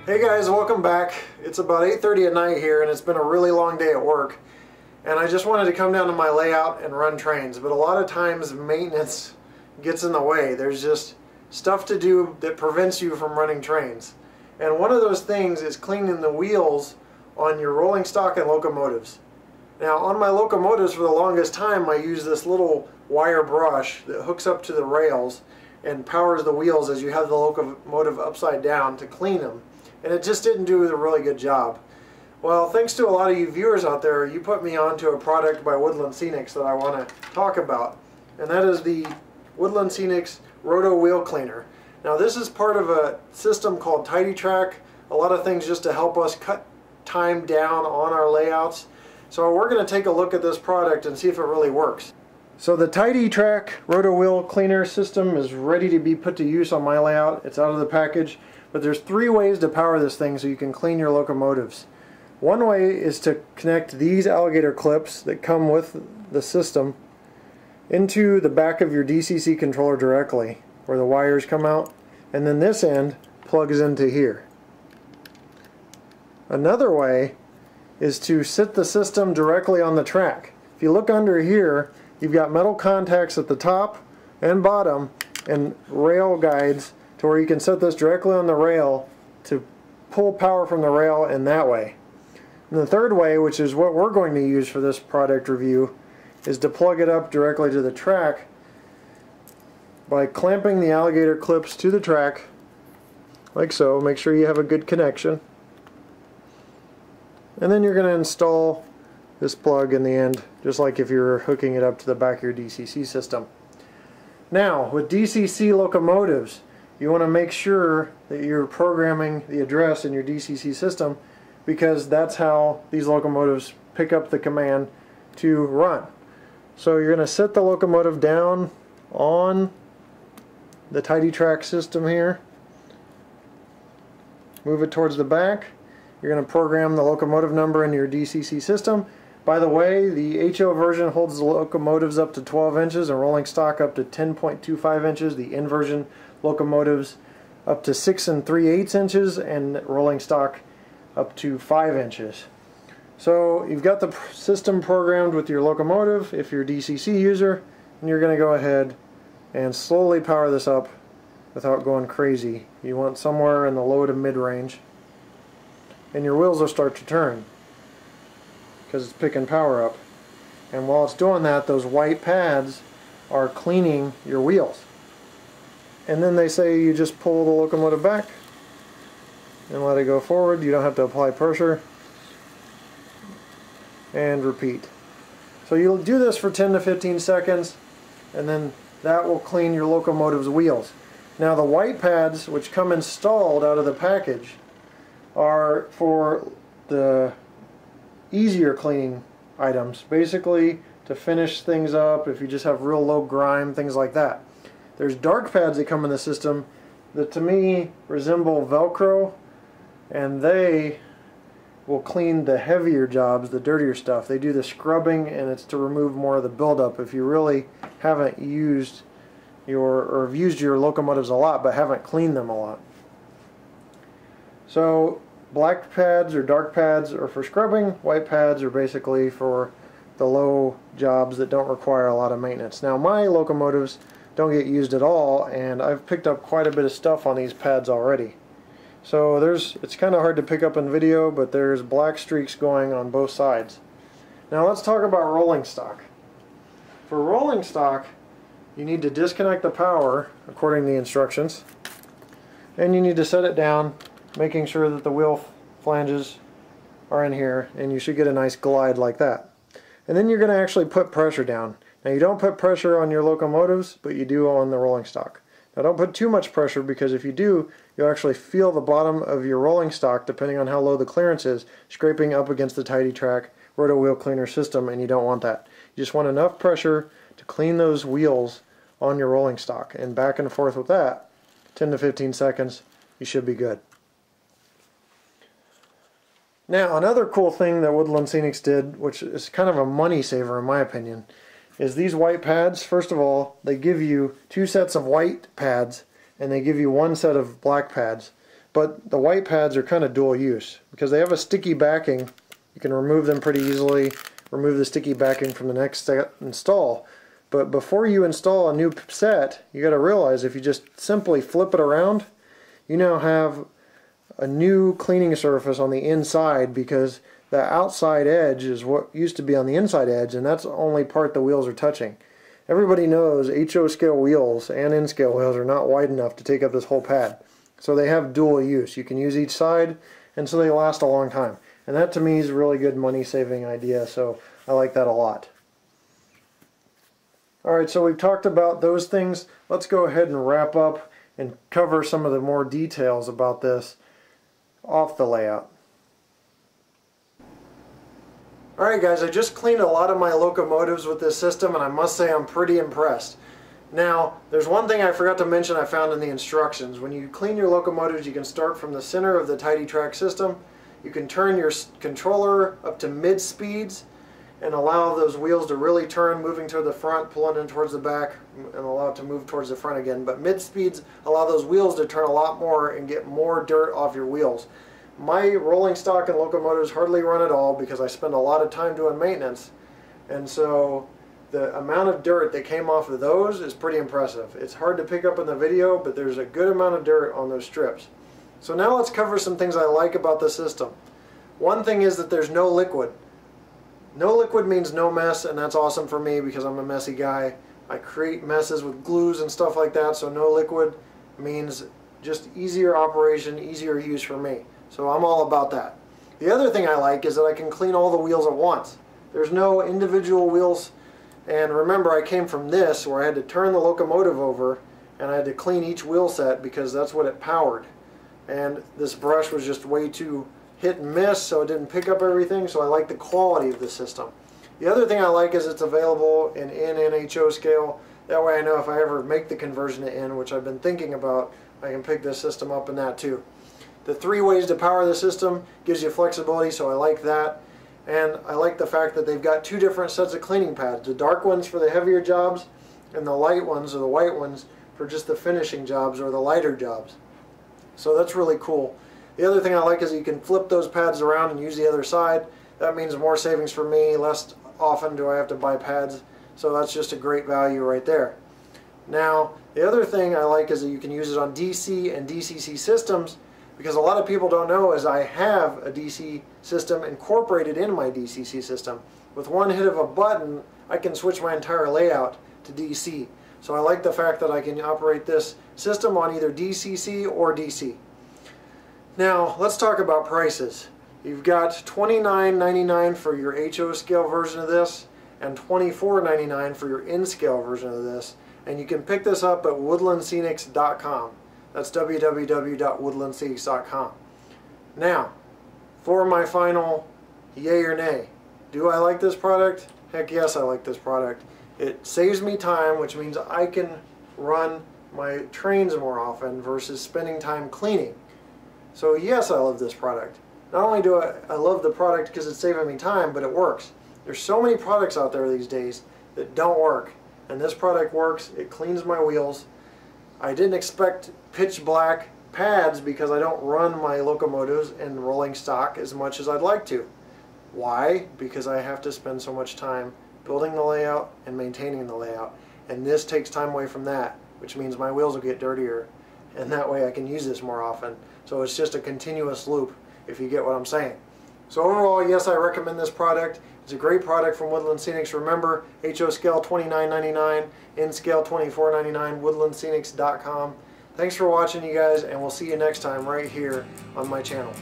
Hey guys, welcome back. It's about 8:30 at night here and it's been a really long day at work. And I just wanted to come down to my layout and run trains, but a lot of times maintenance gets in the way. There's just stuff to do that prevents you from running trains. And one of those things is cleaning the wheels on your rolling stock and locomotives. Now on my locomotives for the longest time I use this little wire brush that hooks up to the rails and powers the wheels as you have the locomotive upside down to clean them. And it just didn't do a really good job. Well, thanks to a lot of you viewers out there, you put me onto a product by Woodland Scenics that I want to talk about. And that is the Woodland Scenics Roto Wheel Cleaner. Now this is part of a system called Tidy Track. A lot of things just to help us cut time down on our layouts. So we're going to take a look at this product and see if it really works. So the Tidy Track Roto Wheel Cleaner system is ready to be put to use on my layout. It's out of the package. But there's 3 ways to power this thing so you can clean your locomotives. One way is to connect these alligator clips that come with the system into the back of your DCC controller directly, where the wires come out, and then this end plugs into here. Another way is to sit the system directly on the track. If you look under here, you've got metal contacts at the top and bottom and rail guides to where you can set this directly on the rail to pull power from the rail in that way. And the third way, which is what we're going to use for this product review, is to plug it up directly to the track by clamping the alligator clips to the track like so. Make sure you have a good connection. And then you're going to install this plug in the end, just like if you're hooking it up to the back of your DCC system. Now, with DCC locomotives, you want to make sure that you're programming the address in your DCC system, because that's how these locomotives pick up the command to run. So you're going to set the locomotive down on the Tidy Track system here. Move it towards the back. You're going to program the locomotive number in your DCC system. By the way, the HO version holds the locomotives up to 12 inches and rolling stock up to 10.25 inches. The N version locomotives up to 6 3/8 inches and rolling stock up to 5 inches. So you've got the system programmed with your locomotive if you're a DCC user, and you're going to go ahead and slowly power this up without going crazy. You want somewhere in the low to mid range, and your wheels will start to turn because it's picking power up. And while it's doing that, those white pads are cleaning your wheels. And then they say you just pull the locomotive back and let it go forward. You don't have to apply pressure. And repeat. So you'll do this for 10 to 15 seconds, and then that will clean your locomotive's wheels. Now the white pads, which come installed out of the package, are for the easier cleaning items, basically to finish things up if you just have real low grime, things like that. There's dark pads that come in the system that to me resemble Velcro, and they will clean the heavier jobs, the dirtier stuff. They do the scrubbing, and it's to remove more of the buildup if you really haven't used or have used your locomotives a lot but haven't cleaned them a lot. So black pads or dark pads are for scrubbing. White pads are basically for the low jobs that don't require a lot of maintenance. Now my locomotives don't get used at all, and I've picked up quite a bit of stuff on these pads already. So it's kind of hard to pick up in video, but there's black streaks going on both sides. Now let's talk about rolling stock. For rolling stock, you need to disconnect the power according to the instructions, and you need to set it down, making sure that the wheel flanges are in here, and you should get a nice glide like that. And then you're going to actually put pressure down. Now you don't put pressure on your locomotives, but you do on the rolling stock. Now don't put too much pressure, because if you do, you'll actually feel the bottom of your rolling stock, depending on how low the clearance is, scraping up against the Tidy Track Roto Wheel Cleaner system, and you don't want that. You just want enough pressure to clean those wheels on your rolling stock, and back and forth with that, 10 to 15 seconds, you should be good. Now another cool thing that Woodland Scenics did, which is kind of a money saver in my opinion, is these white pads. First of all, they give you 2 sets of white pads and they give you 1 set of black pads. but the white pads are kind of dual use because they have a sticky backing. You can remove them pretty easily, remove the sticky backing from the next install. But before you install a new set, you got to realize if you just simply flip it around, you now have a new cleaning surface on the inside, because the outside edge is what used to be on the inside edge, and that's the only part the wheels are touching. Everybody knows HO scale wheels and N scale wheels are not wide enough to take up this whole pad. So they have dual use. You can use each side, and so they last a long time. And that to me is a really good money saving idea, so I like that a lot. Alright, so we've talked about those things. Let's go ahead and wrap up and cover some of the more details about this off the layout. Alright guys, I just cleaned a lot of my locomotives with this system, and I must say I'm pretty impressed. Now, there's one thing I forgot to mention I found in the instructions. When you clean your locomotives, you can start from the center of the Tidy Track system. You can turn your controller up to mid speeds and allow those wheels to really turn, moving to the front, pulling in towards the back, and allow it to move towards the front again. But mid speeds allow those wheels to turn a lot more and get more dirt off your wheels. My rolling stock and locomotives hardly run at all because I spend a lot of time doing maintenance, and so the amount of dirt that came off of those is pretty impressive. It's hard to pick up in the video, but there's a good amount of dirt on those strips. So now let's cover some things I like about the system. One thing is that there's no liquid. No liquid means no mess, and that's awesome for me because I'm a messy guy. I create messes with glues and stuff like that, so no liquid means just easier operation, easier use for me. So I'm all about that. The other thing I like is that I can clean all the wheels at once. There's no individual wheels, and remember I came from this where I had to turn the locomotive over and I had to clean each wheel set because that's what it powered. And this brush was just way too hit and miss, so it didn't pick up everything, so I like the quality of the system. The other thing I like is it's available in N and HO scale. That way I know if I ever make the conversion to N, which I've been thinking about, I can pick this system up in that too. The 3 ways to power the system gives you flexibility, so I like that. And I like the fact that they've got 2 different sets of cleaning pads. The dark ones for the heavier jobs, and the light ones, or the white ones, for just the finishing jobs or the lighter jobs. So that's really cool. The other thing I like is you can flip those pads around and use the other side. That means more savings for me, less often do I have to buy pads. So that's just a great value right there. Now, the other thing I like is that you can use it on DC and DCC systems, because a lot of people don't know is I have a DC system incorporated in my DCC system. With one hit of a button, I can switch my entire layout to DC. So I like the fact that I can operate this system on either DCC or DC. Now, let's talk about prices. You've got $29.99 for your HO scale version of this and $24.99 for your N scale version of this. And you can pick this up at woodlandscenics.com. That's www.woodlandscenics.com. Now, for my final yay or nay. Do I like this product? Heck yes, I like this product. It saves me time, which means I can run my trains more often versus spending time cleaning. So yes, I love this product. Not only do I love the product because it's saving me time, but it works. There's so many products out there these days that don't work. And this product works. It cleans my wheels. I didn't expect pitch black pads because I don't run my locomotives and rolling stock as much as I'd like to. Why? Because I have to spend so much time building the layout and maintaining the layout. And this takes time away from that, which means my wheels will get dirtier. And that way I can use this more often. So it's just a continuous loop, if you get what I'm saying. So overall, yes, I recommend this product. It's a great product from Woodland Scenics. Remember, HO scale $29.99, N scale $24.99, woodlandscenics.com. Thanks for watching, you guys, and we'll see you next time right here on my channel.